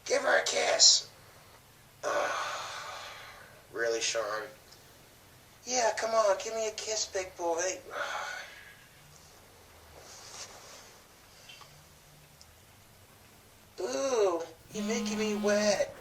Give her a kiss. Really, Sean? Yeah, come on, give me a kiss, big boy. Ooh, you're making me wet.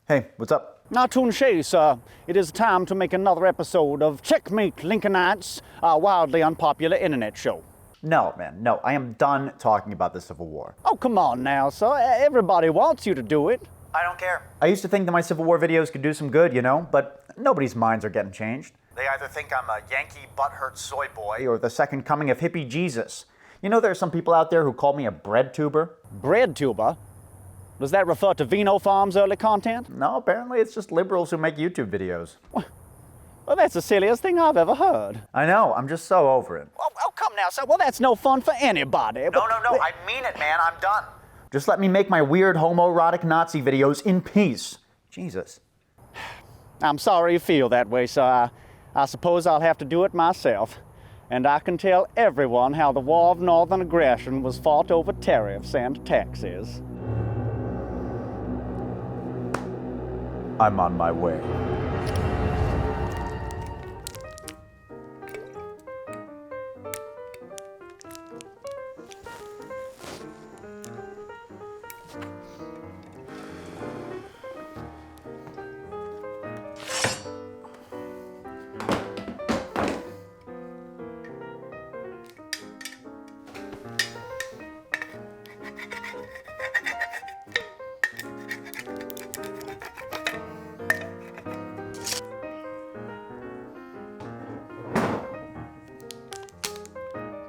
Hey, what's up? Atun-Shei, sir. It is time to make another episode of Checkmate, Lincolnites, our wildly unpopular internet show. No, man, no. I am done talking about the Civil War. Oh, come on now, sir. Everybody wants you to do it. I don't care. I used to think that my Civil War videos could do some good, you know, but nobody's minds are getting changed. They either think I'm a Yankee butthurt soy boy or the second coming of hippie Jesus. You know, there are some people out there who call me a bread tuber. Bread tuber? Does that refer to Vino Farm's early content? No, apparently it's just liberals who make YouTube videos. Well, that's the silliest thing I've ever heard. I know, I'm just so over it. Oh, come now, sir. Well, that's no fun for anybody. No, I mean it, man. I'm done. Just let me make my weird homoerotic Nazi videos in peace. Jesus. I'm sorry you feel that way, sir. I suppose I'll have to do it myself. And I can tell everyone how the War of Northern Aggression was fought over tariffs and taxes. I'm on my way.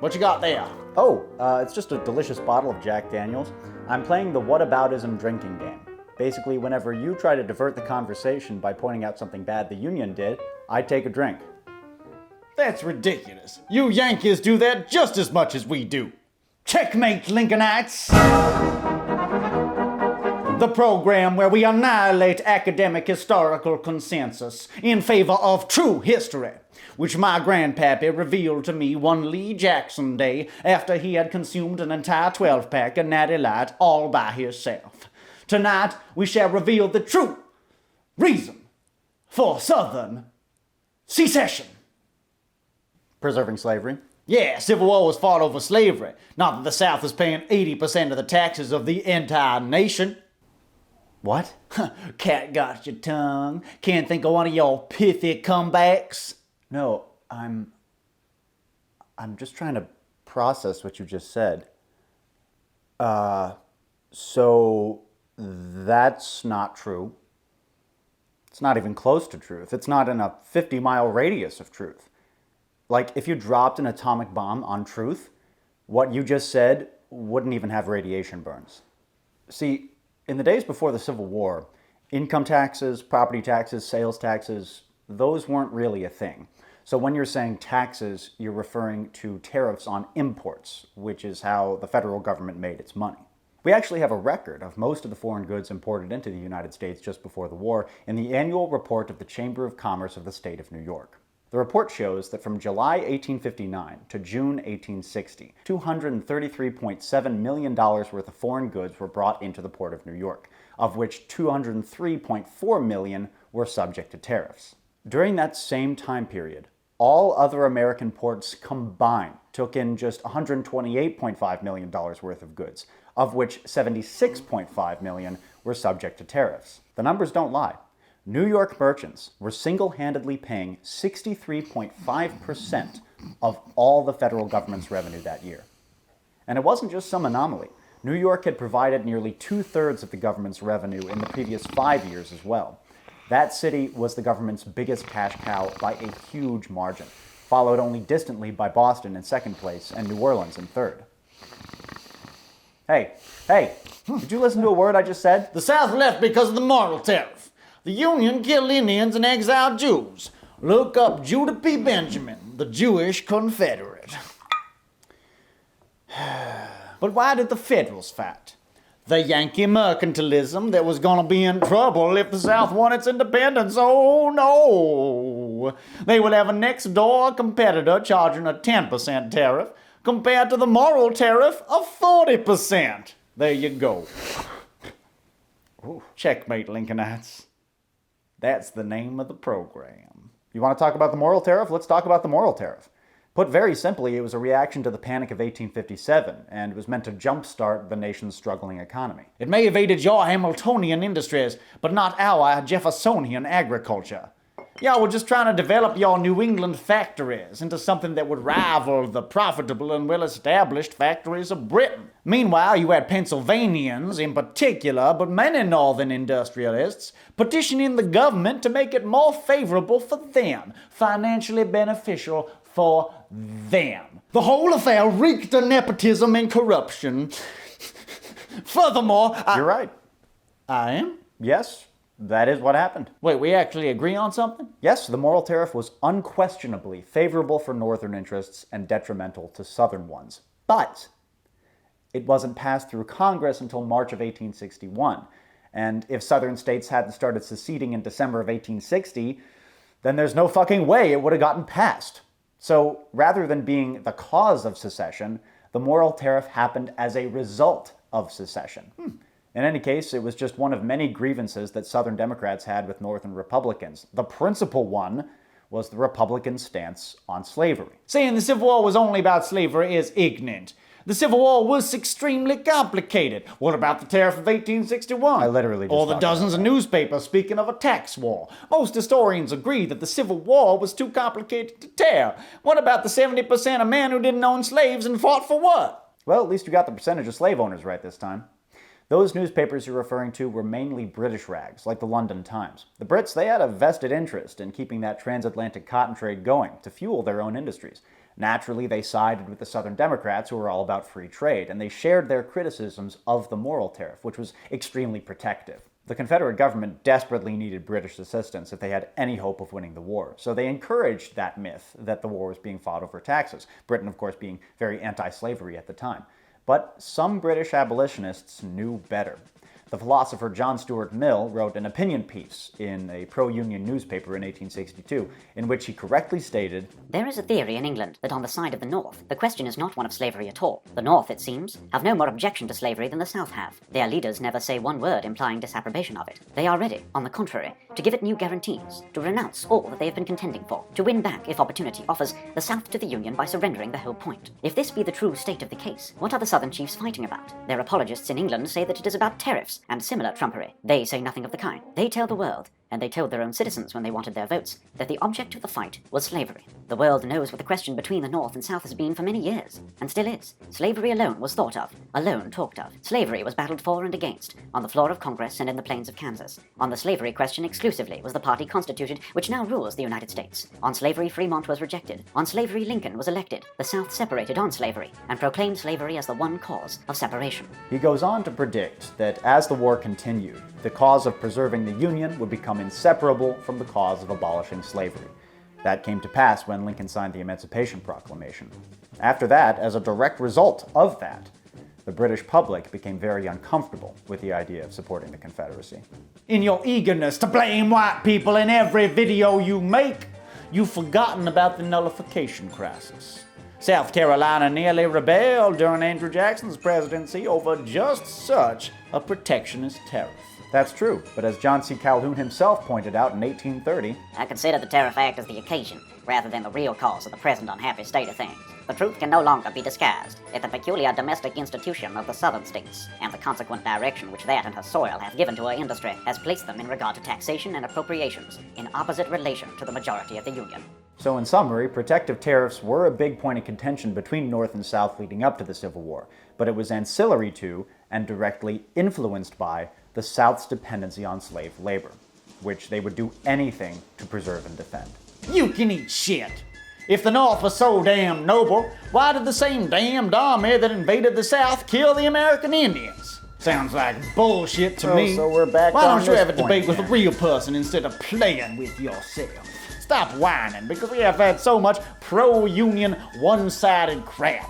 What you got there? Oh, it's just a delicious bottle of Jack Daniels. I'm playing the whataboutism drinking game. Basically, whenever you try to divert the conversation by pointing out something bad the union did, I take a drink. That's ridiculous. You Yankees do that just as much as we do. Checkmate, Lincolnites! The program where we annihilate academic historical consensus in favor of true history, which my grandpappy revealed to me one Lee Jackson day after he had consumed an entire 12-pack of Natty Light all by himself. Tonight, we shall reveal the true reason for Southern secession. Preserving slavery? Yeah, Civil War was fought over slavery. Not that the South is paying 80% of the taxes of the entire nation. What? Cat got your tongue. Can't think of one of your pithy comebacks? No, I'm just trying to process what you just said. So that's not true. It's not even close to truth. It's not in a 50-mile radius of truth. Like, if you dropped an atomic bomb on truth, what you just said wouldn't even have radiation burns. See, in the days before the Civil War, income taxes, property taxes, sales taxes, those weren't really a thing. So when you're saying taxes, you're referring to tariffs on imports, which is how the federal government made its money. We actually have a record of most of the foreign goods imported into the United States just before the war in the annual report of the Chamber of Commerce of the state of New York. The report shows that from July 1859 to June 1860, $233.7 million worth of foreign goods were brought into the port of New York, of which $203.4 million were subject to tariffs. During that same time period, all other American ports combined took in just $128.5 million worth of goods, of which $76.5 million were subject to tariffs. The numbers don't lie. New York merchants were single-handedly paying 63.5% of all the federal government's revenue that year. And it wasn't just some anomaly. New York had provided nearly 2/3 of the government's revenue in the previous 5 years as well. That city was the government's biggest cash cow by a huge margin, followed only distantly by Boston in second place and New Orleans in third. Hey, did you listen to a word I just said? The South left because of the Morrill Tariff. The Union killed Indians and exiled Jews. Look up Judah P. Benjamin, the Jewish Confederate. But why did the Federals fight? The Yankee mercantilism that was going to be in trouble if the South won its independence. Oh no! They would have a next-door competitor charging a 10% tariff, compared to the Morrill Tariff of 40%. There you go. Ooh. Checkmate, Lincolnites. That's the name of the program. You want to talk about the Morrill Tariff? Let's talk about the Morrill Tariff. Put very simply, it was a reaction to the Panic of 1857, and was meant to jumpstart the nation's struggling economy. It may have aided your Hamiltonian industries, but not our Jeffersonian agriculture. Y'all were just trying to develop your New England factories into something that would rival the profitable and well-established factories of Britain. Meanwhile, you had Pennsylvanians in particular, but many northern industrialists, petitioning the government to make it more favorable for them, financially beneficial for them. The whole affair reeked of nepotism and corruption. Furthermore, You're right. I am? Yes, that is what happened. Wait, we actually agree on something? Yes, the Morrill Tariff was unquestionably favorable for northern interests and detrimental to southern ones. But it wasn't passed through Congress until March of 1861. And if southern states hadn't started seceding in December of 1860, then there's no fucking way it would have gotten passed. So rather than being the cause of secession, the Morrill Tariff happened as a result of secession. In any case, it was just one of many grievances that Southern Democrats had with Northern Republicans. The principal one was the Republican stance on slavery. Saying the Civil War was only about slavery is ignorant. The Civil War was extremely complicated. What about the Tariff of 1861? I literally just Or the talked dozens of newspapers speaking of a tax war. Most historians agree that the Civil War was too complicated to tell. What about the 70% of men who didn't own slaves and fought for what? Well, at least you got the percentage of slave owners right this time. Those newspapers you're referring to were mainly British rags, like the London Times. The Brits, they had a vested interest in keeping that transatlantic cotton trade going to fuel their own industries. Naturally, they sided with the Southern Democrats, who were all about free trade, and they shared their criticisms of the Morrill Tariff, which was extremely protective. The Confederate government desperately needed British assistance if they had any hope of winning the war, so they encouraged that myth that the war was being fought over taxes, Britain, of course, being very anti-slavery at the time. But some British abolitionists knew better. The philosopher John Stuart Mill wrote an opinion piece in a pro-union newspaper in 1862, in which he correctly stated, "There is a theory in England that on the side of the North, the question is not one of slavery at all. The North, it seems, have no more objection to slavery than the South have. Their leaders never say one word implying disapprobation of it. They are ready, on the contrary, to give it new guarantees, to renounce all that they have been contending for, to win back, if opportunity offers, the South to the Union by surrendering the whole point. If this be the true state of the case, what are the Southern chiefs fighting about? Their apologists in England say that it is about tariffs and similar trumpery. They say nothing of the kind. They tell the world, and they told their own citizens when they wanted their votes, that the object of the fight was slavery. The world knows what the question between the North and South has been for many years, and still is. Slavery alone was thought of, alone talked of. Slavery was battled for and against, on the floor of Congress and in the plains of Kansas. On the slavery question exclusively was the party constituted which now rules the United States. On slavery, Fremont was rejected. On slavery, Lincoln was elected. The South separated on slavery, and proclaimed slavery as the one cause of separation." He goes on to predict that as the war continued, the cause of preserving the Union would become inseparable from the cause of abolishing slavery. That came to pass when Lincoln signed the Emancipation Proclamation. After that, as a direct result of that, the British public became very uncomfortable with the idea of supporting the Confederacy. In your eagerness to blame white people in every video you make, you've forgotten about the nullification crisis. South Carolina nearly rebelled during Andrew Jackson's presidency over just such a protectionist tariff. That's true, but as John C. Calhoun himself pointed out in 1830, "I consider the Tariff Act as the occasion, rather than the real cause of the present unhappy state of things. The truth can no longer be disguised, that the peculiar domestic institution of the southern states, and the consequent direction which that and her soil hath given to her industry, has placed them in regard to taxation and appropriations, in opposite relation to the majority of the Union." So in summary, protective tariffs were a big point of contention between North and South leading up to the Civil War, but it was ancillary to and directly influenced by the South's dependency on slave labor, which they would do anything to preserve and defend. You can eat shit. If the North was so damn noble, why did the same damned army that invaded the South kill the American Indians? Sounds like bullshit to me. So we're back Why on don't you this have a point debate with a then. real person instead of playing with yourself? Stop whining, because we have had so much pro-union, one-sided crap.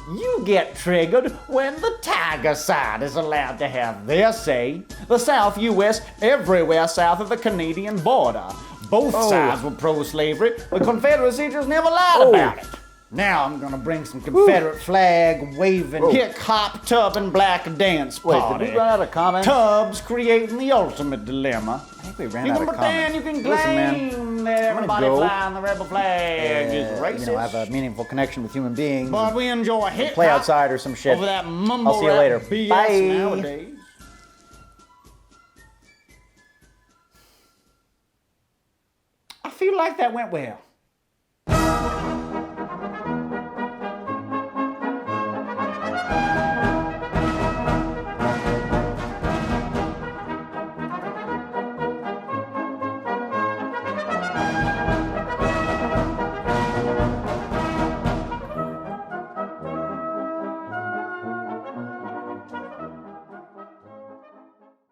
You get triggered when the Tiger side is allowed to have their say. The South U.S. everywhere south of the Canadian border. Both sides were pro-slavery. The Confederacy just never lied about it. Now I'm gonna bring some Confederate flag waving, hip hop tub and black dance Wait, party. did we run out of comments? Tubs creating the ultimate dilemma. I think we ran You out can of pretend comments. you can Listen, man, claim that I'm gonna everybody go. flying the rebel flag is racist. have a meaningful connection with human beings. But we enjoy hip hop Play outside or some shit. over that mumble I'll see you rap later. BS Bye. nowadays. I feel like that went well.